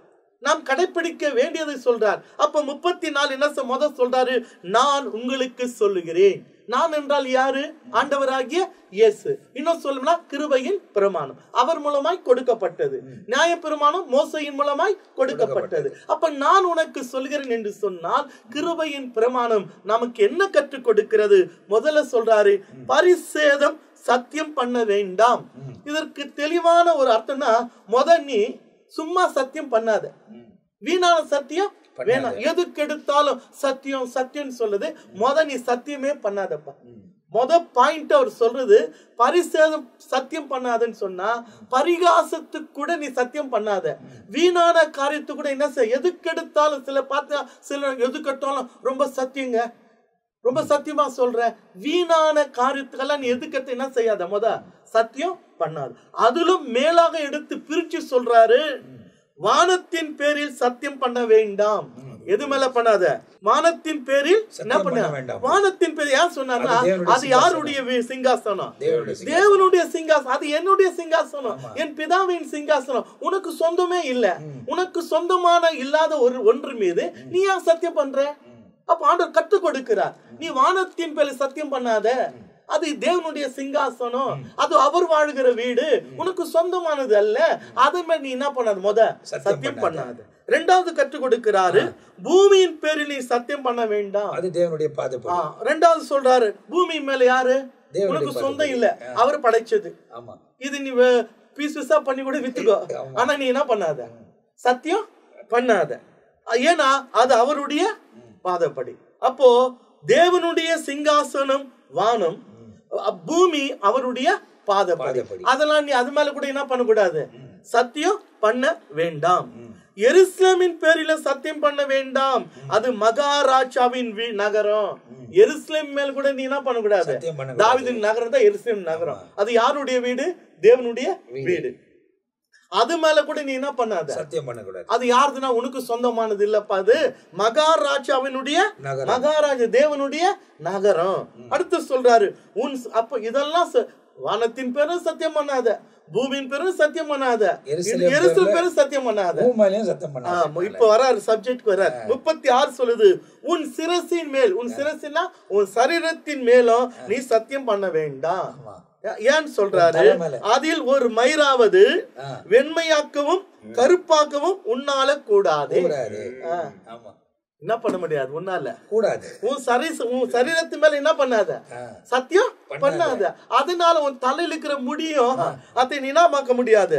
Speaker 5: நாம் கடைபிடிக்க வேண்டியதை சொல்றார். அப்ப 34 என்ன முதல் சொல்றாரு? நான் உங்களுக்கு சொல்லுகிறேன். நான் என்றால் யாரு? ஆண்டவராகிய இயேசு. இன்னும் சொல்லணும்னா கிருபையின் பிரமாணம் அவர் மூலமாய் கொடுக்கப்பட்டது. நியாய பிரமாணம் மோசையின் மூலமாய் கொடுக்கப்பட்டது. அப்ப நான் உனக்கு சொல்கிறேன் என்று சொன்னால் கிருபையின் பிரமாணம் நமக்கு என்ன கற்றுக் கொடுக்கிறது? முதல்ல சொல்றாரு, பரிசேதம் சத்தியம் பண்ண வேண்டாம். இதற்கு தெளிவான ஒரு அர்த்தம்னா, நீ சும்மா சத்தியம் பண்ணாத, வீணான சத்தியம் வேணாம். எதுக்கு எடுத்தாலும் சத்தியம் சத்தியம் சொல்லுது. நீ சத்தியமே பண்ணாதப்பா. பாயிண்ட் அவர் சொல்றது, பரிசேதம் சத்தியம் பண்ணாதன்னு சொன்னா, பரிகாசத்துக்கு கூட நீ சத்தியம் பண்ணாத. வீணான காரியத்துக்கு கூட என்ன செய்ய, எதுக்கு எடுத்தாலும் சில எதுக்கு எடுத்தாலும் ரொம்ப சத்தியங்க, ரொம்ப சத்தியமா சொல்ற, வீணான காரியத்துக்கெல்லாம் நீ எதுக்கு என்ன செய்யாத, சத்தியம் பண்ணாது. அதிலும் மேலாக எடுத்து பிரிச்சு சொல்றாரு, வானத்தின் பேரில் சத்தியம் பண்ண வேண்டாம். எது மேல பண்ணாத? வானத்தின் பேரில் என்ன பண்ண வேண்டாம். வானத்தின் பேர் யார் சொன்னார்னா, அது யாருடைய சிங்காசனம்? தேவனுடைய சிங்காசனம். அது என்னுடைய சிங்காசனம், என் பிதாவின் சிங்காசனம். உனக்கு சொந்தமே இல்ல. உனக்கு சொந்தமான இல்லாத ஒன்று மீது நீ ஏன் சத்தியம் பண்ற? அப்ப ஆண்டவர் கற்றுக் கொடுக்கிறார், நீ வானத்தின் பேரில் சத்தியம் பண்ணாத. அது தேவனுடைய சிங்காசனம், அது அவர் வாழ்கிற வீடு, உனக்கு சொந்தமானது அல்ல. அது மாதிரி நீ என்ன பண்ணாது, சத்தியம் பண்ணாது. இரண்டாவது கற்றுக் கொடுக்கிறாரு, பூமியின் பேரில் நீ சத்தியம் பண்ண வேண்டாம். அது தேவனுடைய பாதுகாப்பு. இரண்டாவது சொல்றாரு, பூமி மேல யாரு? உனக்கு சொந்தம் இல்ல, அவர் படைச்சது. இது நீ பீஸா பண்ணி கூட வித்துக்கோ, ஆனா நீ என்ன பண்ணாத, சத்தியம் பண்ணாத. ஏன்னா அது அவருடைய பாதப்படி. அப்போ தேவனுடைய சிங்காசனம் வானம், பூமி அவருடைய பாதப்படி. அதெல்லாம் நீ அது மேல கூட என்ன பண்ணக்கூடாது, சத்தியம் பண்ண வேண்டாம். எருசலேமின் பேரில சத்தியம் பண்ண வேண்டாம், அது மகாராஜாவின் நகரம். எருசலேம் மேல கூட நீ என்ன பண்ணக்கூடாது, தாவீதின் நகரம் தான் எருசலேம் நகரம். அது யாருடைய வீடு? தேவனுடைய வீடு. அது மேல கூட நீ என்ன பண்ணாத, சத்தியம் பண்ணக்கூடாது. அது யாருதுன்னா உனக்கு சொந்தமானது இல்லப்பா, அது மகாராஜாவினுடைய மகாராஜா தேவனுடைய நகரம். அடுத்து சொல்றாரு, அப்ப இதெல்லாம் வானத்தின் பேரும் சத்தியம் பண்ணாத, பூமியின் பேரும் சத்தியம் பண்ணாத, எருசலேம் பேரும் சத்தியம் பண்ணாத. இப்ப வராரு சப்ஜெக்ட் வராரு. 36 சொல்லுது, உன் சிரசின் மேல், உன் சிரசினா உன் சரீரத்தின் மேலும் நீ சத்தியம் பண்ண வேண்டாம். ஏன் சொல்றாரு? அதில் ஒரு மயிராவது வெண்மையாக்கவும் கருப்பாக்கவும் உன்னால கூடாது. என்ன பண்ண முடியாது, உன்னால கூடாது. உன் சரீரத்து மேல என்ன பண்ணாத, சத்தியம் பண்ணாத. அதனால உன் தலையில இருக்கிற முடியும் அதை நீ என்ன பார்க்க முடியாது,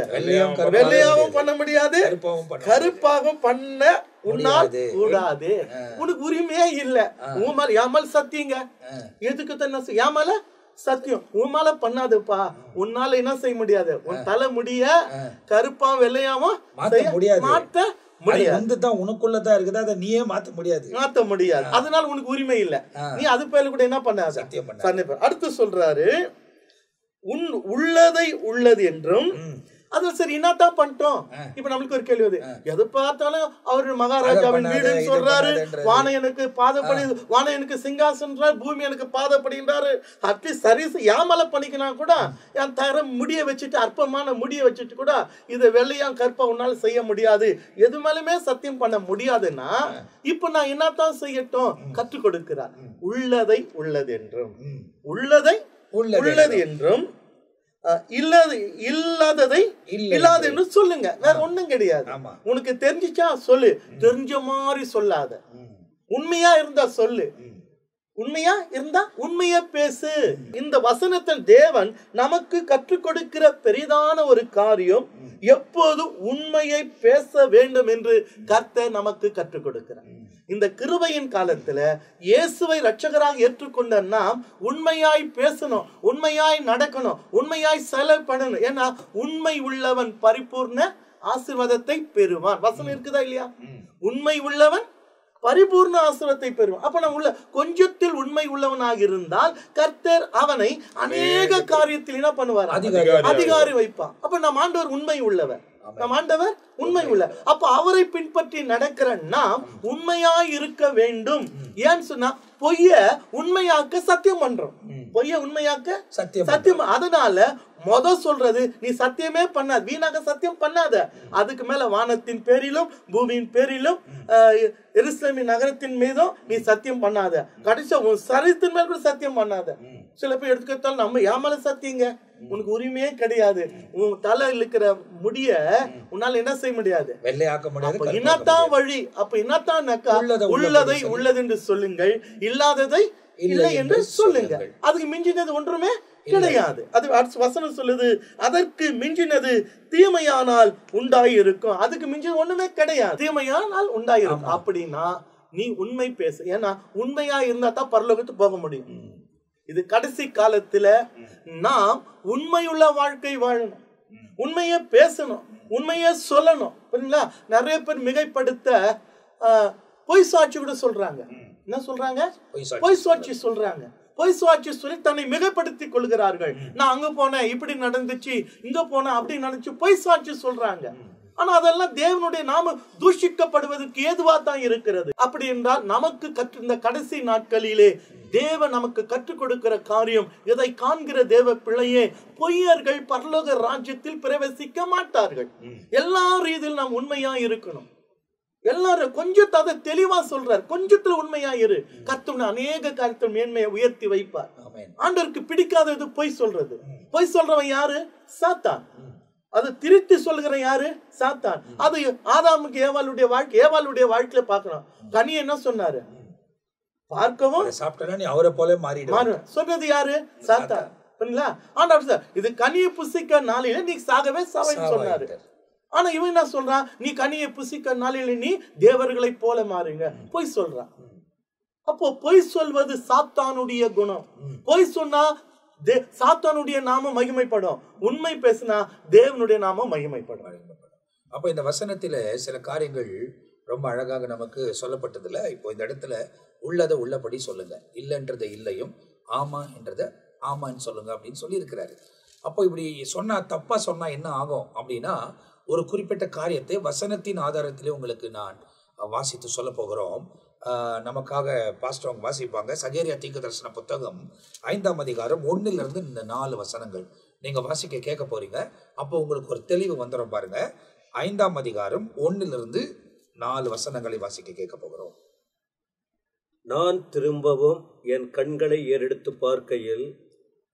Speaker 5: வெள்ளையாவும் பண்ண முடியாது, கருப்பாகவும் பண்ண உன்னால் கூடாது. உனக்கு உரிமையே இல்ல. உன் மேல ஏமால் சத்தியங்க, எதுக்கு தான் ஏமால சத்தியம் உன் மேல பண்ணாதுப்பா. உன்னால என்ன செய்ய முடியாது, உன் தலை முடிய கருப்பா வெள்ளையாவும் மாத்த முடியாது. உனக்குள்ளதான் இருக்குது, அதை நீயே மாத்த முடியாது. அதனால உனக்கு உரிமை இல்ல. நீ அது பேர்ல கூட என்ன பண்ண சத்தியம் பண்ண. அடுத்து சொல்றாரு, உன் உள்ளதை உள்ளது என்றும் அது சரி என்னத்தான் பண்ணிட்டோம். இப்ப நம்மளுக்கு ஒரு கேள்வி வருது, எது பார்த்தாலும் அவரு மகாராஜாவின் வீடுன்னு சொல்றாரு, வானம் எனக்கு பாதப்படி, வானம் எனக்கு சிங்காசன்றாரு, பூமி எனக்கு பாதப்படுகின்றாரு. அட்லீஸ்ட் சரி ஏமலை பண்ணிக்கணும் கூட, என் தர முடிய வச்சுட்டு, அற்பமான முடிய வச்சுட்டு கூட இதை வெள்ளையா கற்ப உன்னால செய்ய முடியாது, எது மேலுமே சத்தியம் பண்ண முடியாதுன்னா இப்ப நான் என்னத்தான் செய்யட்டும்? கற்றுக் கொடுக்கிறார். உள்ளதை உள்ளது என்றும், உள்ளதை உள்ளது என்றும், இல்லாததை இல்லாத என்று சொல்லுங்க. வேற ஒண்ணும் கிடையாது. உனக்கு தெரிஞ்சிச்சா சொல்லு, தெரிஞ்ச மாதிரி சொல்லாத. உண்மையா இருந்தா சொல்லு, உண்மையா இருந்தா உண்மையா பேசு. இந்த வசனத்தில் தேவன் நமக்கு கற்றுக் கொடுக்கிற பெரிதான ஒரு காரியம், எப்போதும் உண்மையை பேச வேண்டும் என்று கர்த்தர் நமக்கு கற்றுக் கொடுக்கிறார். இந்த கிருபையின் காலத்துல இயேசுவை இரட்சகராக ஏற்றுக்கொண்ட நாம் உண்மையாய் பேசணும், உண்மையாய் நடக்கணும், உண்மையாய் செயல்படணும். ஏன்னா உண்மை உள்ளவன் பரிபூர்ண ஆசீர்வாதத்தை பெறுவான். வசனம் இருக்குதா இல்லையா? உண்மை உள்ளவன் பரிபூர்ண ஆசீர்வாதத்தை பெறுவான். அப்ப நம்ம உள்ள கொஞ்சத்தில் உண்மை உள்ளவனாக இருந்தால் கர்த்தர் அவனை அநேக காரியத்தில் என்ன பண்ணுவார்? அதிகாரி வைப்பான். அப்ப நம் ஆண்டவர் உண்மை உள்ளவர், நம் ஆண்டவர் உண்மை உள்ள. அப்ப அவரை பின்பற்றி நடக்கிற நாம் உண்மையாய் இருக்க வேண்டும். ஏன்னு சொன்னா பொய்ய உண்மையாக்க சத்தியம் பண்றோம், பொய்ய உண்மையாக்க சத்தியம். அதனால சொல்றது, நீ சத்தியமே பண்ணாத, வீணாக சத்தியம் பண்ணாத. அதுக்கு மேல வானத்தின் பேரிலும் பூமியின் பேரிலும் எருசலேமின் நகரத்தின் மீதும் நீ சத்தியம் பண்ணாத. கடைசியா உன் சரீரத்தின் மேல் கூட சத்தியம் பண்ணாத. சில பேர் எடுத்துக்கிட்டாலும் நம்ம ஏமால சத்தியங்க, உனக்கு உரிமையே கிடையாது. உன் தலை இருக்கிற முடிய உன்னால என்ன செய்ய முடியாது, வெள்ளையாக்க முடியாது. என்னத்தான் வழி? அப்ப என்னத்தான் உள்ளதை உள்ளது என்று சொல்லுங்கள், இல்லாததை இல்லை என்று சொல்லுங்க. அதுக்கு மிஞ்சினது ஒன்றுமே கிடையாது. அது வசனம் சொல்லுது, அதற்கு மிஞ்சினது தீமையானால் உண்டாயிருக்கும். அதுக்கு மிஞ்சினது ஒண்ணுமே கிடையாது, தீமையானால் உண்டாயிருக்கும். அப்படின்னா நீ உண்மை பேசு. ஏன்னா உண்மையா இருந்தா தான் பரலோகத்துக்கு போக முடியும். இது கடைசி காலத்துல நாம் உண்மையுள்ள வாழ்க்கை வாழணும், உண்மையை பேசணும், உண்மையை சொல்லணும். நிறைய பேர் மிகைப்படுத்த பொய் சாட்சி கூட சொல்றாங்க. என்ன சொல்றாங்க? பொய் சாட்சி சொல்றாங்க. பொய் சாட்சி சொல்லி தன்னை மிகைப்படுத்தி கொள்கிறார்கள். நான் அங்க போனேன், இப்படி நடந்துச்சு, இங்க போனேன், அப்படி நடந்துச்சு, பொய் சாட்சி சொல்றாங்க. ஆனா அதெல்லாம் தேவனுடைய நாம தூஷிக்கப்படுவதற்கு ஏதுவா தான் இருக்கிறது. அப்படி என்றால் நமக்கு இந்த கடைசி நாட்களிலே தேவன் நமக்கு கற்றுக் கொடுக்கிற காரியம், இதை காண்கிற தேவ பிள்ளையே, பொய்யர்கள் பரலோக ராஜ்யத்தில் பிரவேசிக்க மாட்டார்கள். எல்லா ரீதியில் நாம் உண்மையா இருக்கணும். எல்லாரும் கொஞ்சம் அதை தெளிவா சொல்றார், கொஞ்சத்துல உண்மையா இரு. கர்த்தர் அநேக காரியத்தில் மேன்மையை உயர்த்தி வைப்பார். ஆண்டவருக்கு பிடிக்காதது பொய் சொல்றது. பொய் சொல்றவன் யாரு? சாத்தான். அது திருத்தி சொல்லுகிற யாரு? சாத்தான். அது ஆதாமுக்கு ஏவாளுடைய வாழ்க்கையில பார்க்கணும். கனி என்ன சொன்னாரு? பார்க்கவும்
Speaker 2: அவரை போல மாறிடு
Speaker 5: சொன்னது யாரு? சாத்தான். ஆண்டவர் இது கனியை புசிக்க நாளில நீ சாகவே சாவைன்னு சொன்னாரு. ஆனா இவன் என்ன சொல்றான்? நீ கனியை புசிக்க நாளில நீ தேவர்களை போல மாறுங்க. பொய் சொல்றான். அப்போ பொய் சொல்வது சாத்தானுடைய குணம். பொய் சொன்னா சாத்தானுடைய நாமம் மகிமைப்படும், உண்மை பேசினா தேவனுடைய நாமம் மகிமைப்படும்.
Speaker 2: அப்ப இந்த வசனத்துல சில காரியங்கள் ரொம்ப அழகாக நமக்கு சொல்லப்பட்டதுல, இப்போ இந்த இடத்துல உள்ளதை உள்ளபடி சொல்லுங்க, இல்லைன்றதை இல்லையும், ஆமா என்றதை ஆமான்னு சொல்லுங்க அப்படின்னு சொல்லி இருக்கிறாரு. அப்போ இப்படி சொன்னா, தப்பா சொன்னா என்ன ஆகும் அப்படின்னா, ஒரு குறிப்பிட்ட காரியத்தை வசனத்தின் ஆதாரத்திலே உங்களுக்கு நான் வாசித்து சொல்ல போகிறோம். நமக்காக பாஸ்டர் அவங்க வாசிப்பாங்க. சகேரியா தீர்க்கதரிசன புத்தகம் 5ஆம் அதிகாரம் 1 இந்த 4 வசனங்கள் நீங்க வாசிக்க கேட்க போறீங்க. அப்போ உங்களுக்கு ஒரு தெளிவு வந்துடும் பாருங்க. 5ஆம் அதிகாரம் 1 4 வசனங்களை வாசிக்க கேட்க போகிறோம்.
Speaker 3: நான் திரும்பவும் என் கண்களை ஏறெடுத்து பார்க்கையில்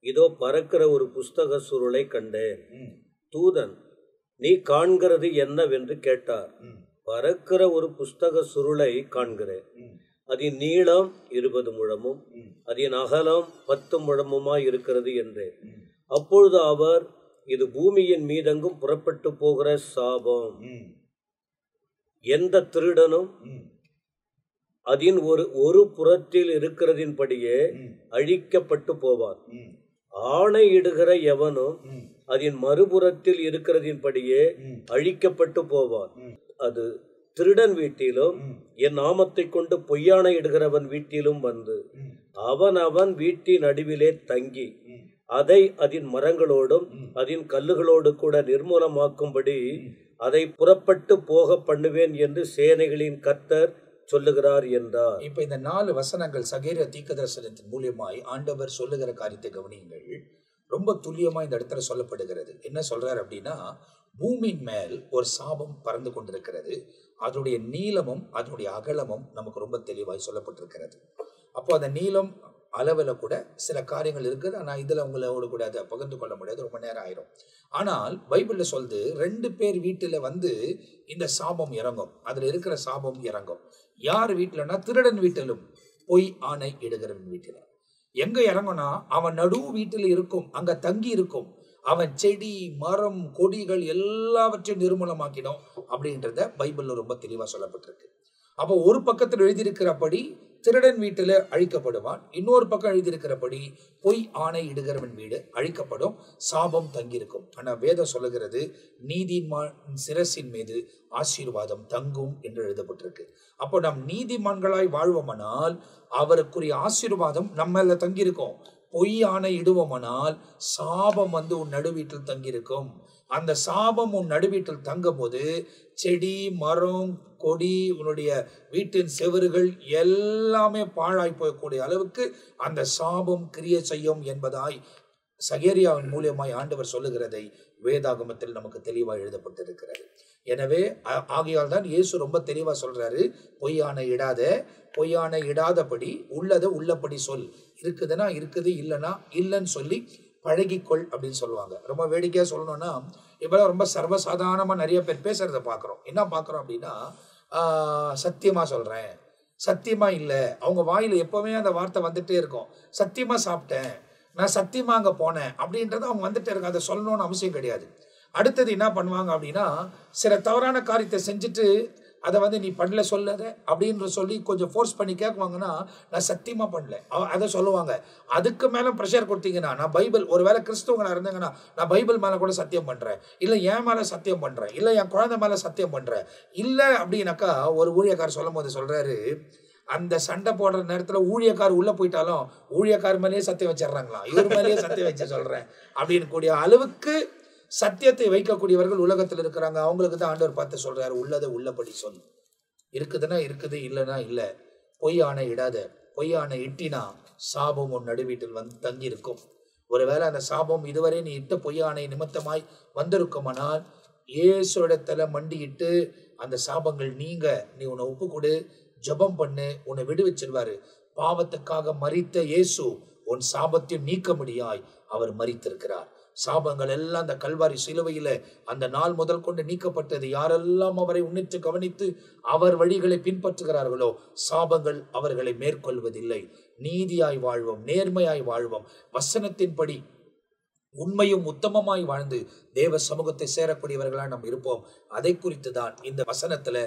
Speaker 3: இதோ பறக்கிற ஒரு புஸ்தக சுருளை கண்டேன். தூதன், நீ காண்கிறது என்னவென்று கேட்டார். பறக்கிற ஒரு புஸ்தக சுருளை காண்கிறேன். அதன் நீளம் 20 முழமும் அதன் அகலம் 10 முழமுமாய் இருக்கிறது என்றேன். அப்பொழுது அவர், இது பூமியின் மீதெங்கும் புறப்பட்டு போகிற சாபம். எந்த திருடனும் அதன் ஒரு புறத்தில் இருக்கிறதின்படியே அழிக்கப்பட்டு போவான். ஆணையிடுகிற எவனும் அதன் மறுபுறத்தில் இருக்கிறதின்படியே அழிக்கப்பட்டு போவான். அது திருடன் வீட்டிலும் என் நாமத்தை கொண்டு பொய்யானை இடுகிறவன் வீட்டிலும் வந்து அவன் வீட்டின் நடுவிலே தங்கி அதை அதன் மரங்களோடும் அதன் கல்லுகளோடு கூட நிர்மூலமாக்கும்படி அதை புறப்பட்டு போக பண்ணுவேன் என்று சேனைகளின் கர்த்தர் சொல்லுகிறார் என்றார்.
Speaker 2: இப்ப இந்த 4 வசனங்கள் சகேரியா தீர்க்கதரிசனத்தின் மூலியமாய் ஆண்டவர் சொல்லுகிற காரியத்தை கவனியுங்கள். ரொம்ப துல்லியமா இந்த இடத்துல சொல்லப்படுகிறது. என்ன சொல்றாரு அப்படின்னா, பூமியின் மேல் ஒரு சாபம் பறந்து கொண்டிருக்கிறது. அதனுடைய நீளமும் அதனுடைய அகலமும் நமக்கு ரொம்ப தெளிவாய் சொல்லப்பட்டிருக்கிறது. அப்போ அந்த நீளம் அளவில் கூட சில காரியங்கள் இருக்குது. ஆனால் இதில் உங்களோடு கூட அதை பகிர்ந்து கொள்ள முடியாது, ரொம்ப நேரம் ஆயிரும். ஆனால் பைபிளில் சொல்லுது 2 பேர் வீட்டில் வந்து இந்த சாபம் இறங்கும். அதில் இருக்கிற சாபம் இறங்கும். யார் வீட்டிலன்னா, திருடன் வீட்டிலும் பொய் ஆணை இடுகிறவன் வீட்டில். எங்க இறங்கும்னா, அவன் நடு வீட்டில் இருக்கும், அங்க தங்கி இருக்கும். அவன் செடி மரம் கொடிகள் எல்லாவற்றையும் நிர்மூலமாக்கிடும் அப்படின்றத பைபிள்ல ரொம்ப தெளிவா சொல்லப்பட்டிருக்கு. அப்போ ஒரு பக்கத்தில் எழுதியிருக்கிறபடி திருடன் வீட்டில் அழிக்கப்படுவான், இன்னொரு பக்கம் எழுதியிருக்கிறபடி பொய் ஆணை இடுகிறவன் வீடு அழிக்கப்படும், சாபம் தங்கியிருக்கும். ஆனால் வேதம் சொல்லுகிறது, நீதிமான் சிரசின் மீது ஆசீர்வாதம் தங்கும் என்று எழுதப்பட்டிருக்கு. அப்போ நாம் நீதிமான்களாய் வாழ்வோமானால் அவருக்குரிய ஆசீர்வாதம் நம்ம தங்கியிருக்கும். பொய் ஆணை இடுவோமானால் சாபம் வந்து உன் நடுவீட்டில் தங்கியிருக்கும். அந்த சாபம் உன் நடுவீட்டில் தங்கும் போது செடி மரம் கொடி உன்னுடைய வீட்டின் செவறுகள் எல்லாமே பாழாய் போகக்கூடிய அளவுக்கு அந்த சாபம் கிரியை செய்யும் என்பதாய் சகேரியாவின் மூலியமாய் ஆண்டவர் சொல்லுகிறதை வேதாகமத்தில் நமக்கு தெளிவாக எழுதப்பட்டிருக்கிறது. எனவே ஆகையால் தான் இயேசு ரொம்ப தெளிவா சொல்றாரு, பொய்யானை இடாத, பொய்யானை இடாதபடி உள்ளதை உள்ளபடி சொல். இருக்குதுன்னா இருக்குது, இல்லைன்னா இல்லைன்னு சொல்லி பழகிக்கொள் அப்படின்னு சொல்லுவாங்க. ரொம்ப வேடிக்கையாக சொல்லணும்னா, இப்போலாம் ரொம்ப சர்வசாதாரணமாக நிறைய பேர் பேசுறதை பார்க்குறோம். என்ன பார்க்குறோம் அப்படின்னா, சத்தியமாக சொல்கிறேன், சத்தியமாக இல்லை. அவங்க வாயில் எப்போவுமே அந்த வார்த்தை வந்துட்டே இருக்கும். சத்தியமாக சாப்பிட்டேன், நான் சத்தியமாக அங்கே போனேன் அப்படின்றது அவங்க வந்துட்டே இருக்கும். அதை சொல்லணும்னு அவசியம் கிடையாது. அடுத்தது என்ன பண்ணுவாங்க அப்படின்னா, சில தவறான காரியத்தை செஞ்சுட்டு அதை வந்து நீ பண்ணல சொல்லத அப்படின்னு சொல்லி கொஞ்சம் ஃபோர்ஸ் பண்ணி கேட்குவாங்கன்னா, நான் சத்தியமாக பண்ணல அதை சொல்லுவாங்க. அதுக்கு மேலே ப்ரெஷர் கொடுத்தீங்கன்னா, நான் பைபிள், ஒரு வேளை கிறிஸ்துவங்களா இருந்தாங்கன்னா நான் பைபிள் மேலே கூட சத்தியம் பண்ணுறேன், இல்லை என் மேலே சத்தியம் பண்ணுறேன், இல்லை என் குழந்தை மேலே சத்தியம் பண்ணுறேன், இல்லை அப்படின்னாக்கா ஒரு ஊழியக்காரர் சொல்லும் போது சொல்கிறாரு, அந்த சண்டை போடுற நேரத்தில் ஊழியக்கார் உள்ளே போயிட்டாலும் ஊழியக்கார் மேலேயே சத்தியம் வச்சிடறாங்களாம், இவர் மேலேயே சத்தியம் வச்சு சொல்கிறேன் அப்படின்னு கூடிய அளவுக்கு சத்தியத்தை வைக்கக்கூடியவர்கள் உலகத்தில் இருக்கிறாங்க. அவங்களுக்கு தான் ஆண்டவர் பார்த்து சொல்றாரு, உள்ளதை உள்ளபடி சொல். இருக்குதுன்னா இருக்குது, இல்லைன்னா இல்லை. பொய் ஆணை இடாத, பொய் ஆணை இட்டினா சாபம் உன் நடுவீட்டில் வந்து தங்கி இருக்கும். ஒருவேளை அந்த சாபம் இதுவரை நீ இட்ட பொய் ஆணை நிமித்தமாய் வந்திருக்குமானால் இயேசுவிடத்துல மண்டியிட்டு அந்த சாபங்கள் நீங்க நீ உன்னை ஒப்பு கொடு, ஜெபம் பண்ணு, உன்னை விடுவிச்சிருவாரு. பாவத்துக்காக மரித்த இயேசு உன் சாபத்தையும் நீக்க முடியாய் அவர் மரித்திருக்கிறார். சாபங்கள் எல்லாம் அந்த கல்வாரி சிலுவையில அந்த நாள் முதல் கொண்டு நீக்கப்பட்டது. யாரெல்லாம் அவரை உன்னித்து கவனித்து அவர் வழிகளை பின்பற்றுகிறார்களோ சாபங்கள் அவர்களை மேற்கொள்வதில்லை. நீதியாய் வாழ்வோம், நேர்மையாய் வாழ்வோம், வசனத்தின்படி உண்மையும் உத்தமமாய் வாழ்ந்து தேவ சமூகத்தை சேரக்கூடியவர்களாக நாம் இருப்போம். அதை குறித்து தான் இந்த வசனத்துல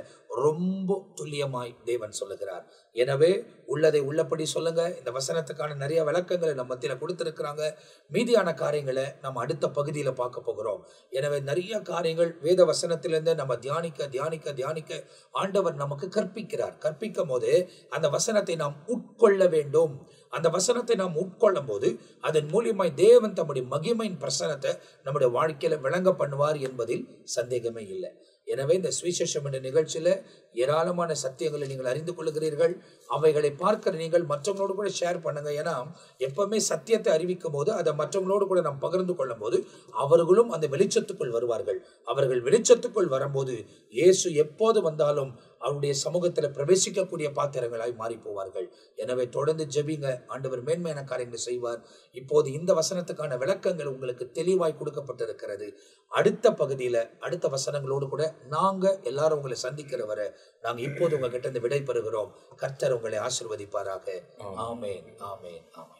Speaker 2: ரொம்ப துல்லியமாய் தேவன் சொல்லுகிறார். எனவே உள்ளதை உள்ளபடி சொல்லுங்க. இந்த வசனத்துக்கான நிறைய விளக்கங்களை நம்ம மத்தியில கொடுத்திருக்கிறாங்க. மீதியான காரியங்களை நம்ம அடுத்த பகுதியில பார்க்க போகிறோம். எனவே நிறைய காரியங்கள் வேத வசனத்திலிருந்து நம்ம தியானிக்க தியானிக்க தியானிக்க ஆண்டவர் நமக்கு கற்பிக்கிறார். கற்பிக்கும் போது அந்த வசனத்தை நாம் உட்கொள்ள வேண்டும். அந்த வசனத்தை நாம் உட்கொள்ளும் போது அதன் மூலியமாய் தேவன் தம்முடைய மகிமையின் பிரசனத்தை நம்முடைய வாழ்க்கையில விளங்க பண்ணுவார் என்பதில் சந்தேகமே இல்லை. எனவே இந்த சுவிசேஷம் என்ற நிகழ்ச்சியில ஏராளமான சத்தியங்களை நீங்கள் அறிந்து கொள்ளுகிறீர்கள். அவைகளை பார்க்கிற நீங்கள் மற்றவங்களோடு கூட ஷேர் பண்ணுங்க. ஏன்னா எப்பவுமே சத்தியத்தை அறிவிக்கும் போது அதை மற்றவங்களோடு கூட நாம் பகிர்ந்து கொள்ளும் போது அவர்களும் அந்த வெளிச்சத்துக்குள் வருவார்கள். அவர்கள் வெளிச்சத்துக்குள் வரும்போது இயேசு எப்போது வந்தாலும் அவருடைய சமூகத்தில் பிரவேசிக்கக்கூடிய பாத்திரங்களாய் மாறி போவார்கள். எனவே தொடர்ந்து ஜெபிங்க, ஆண்டவர் மேன்மையான காரியங்களை செய்வார். இப்போது இந்த வசனத்துக்கான விளக்கங்கள் உங்களுக்கு தெளிவாய் கொடுக்கப்பட்டிருக்கிறது. அடுத்த பகுதியில அடுத்த வசனங்களோடு கூட நாங்க எல்லாரும் உங்களை சந்திக்கிற வரை நாங்க இப்போது உங்ககிட்ட இருந்து விடை பெறுகிறோம். கர்த்தர் உங்களை ஆசீர்வதிப்பாராக. ஆமென், ஆமென், ஆமென்.